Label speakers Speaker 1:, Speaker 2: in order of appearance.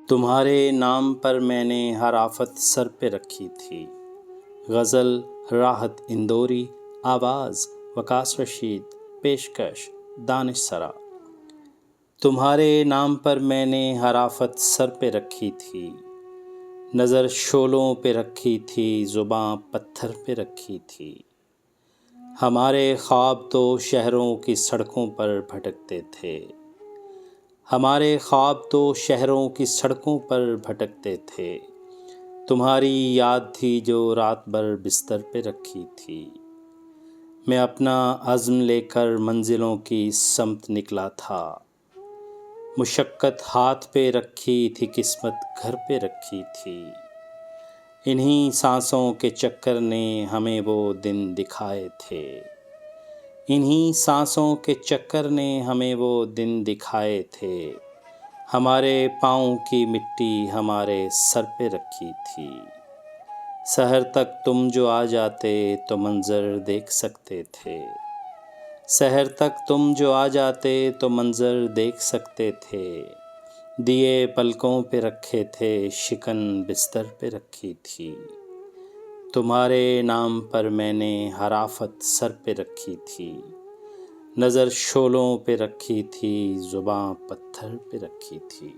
Speaker 1: تمہارے نام پر میں نے ہر آفت سر پہ رکھی تھی۔ غزل راحت اندوری، آواز وکاس رشید، پیشکش دانش سرا۔ تمہارے نام پر میں نے ہر آفت سر پہ رکھی تھی، نظر شعلوں پہ رکھی تھی، زباں پتھر پہ رکھی تھی۔ ہمارے خواب تو شہروں کی سڑکوں پر بھٹکتے تھے، ہمارے خواب تو شہروں کی سڑکوں پر بھٹکتے تھے۔ تمہاری یاد تھی جو رات بھر بستر پہ رکھی تھی۔ میں اپنا عزم لے کر منزلوں کی سمت نکلا تھا، مشقت ہاتھ پہ رکھی تھی، قسمت گھر پہ رکھی تھی۔ انہی سانسوں کے چکر نے ہمیں وہ دن دکھائے تھے، انہی سانسوں کے چکر نے ہمیں وہ دن دکھائے تھے۔ ہمارے پاؤں کی مٹی ہمارے سر پہ رکھی تھی، سحر تک تم جو آ جاتے تو منظر دیکھ سکتے تھے، سحر تک تم جو آ جاتے تو منظر دیکھ سکتے تھے۔ دیے پلکوں پہ رکھے تھے، شکن بستر پہ رکھی تھی۔ تمہارے نام پر میں نے ہر آفت سر پہ رکھی تھی، نظر شعلوں پہ رکھی تھی، زباں پتھر پہ رکھی تھی۔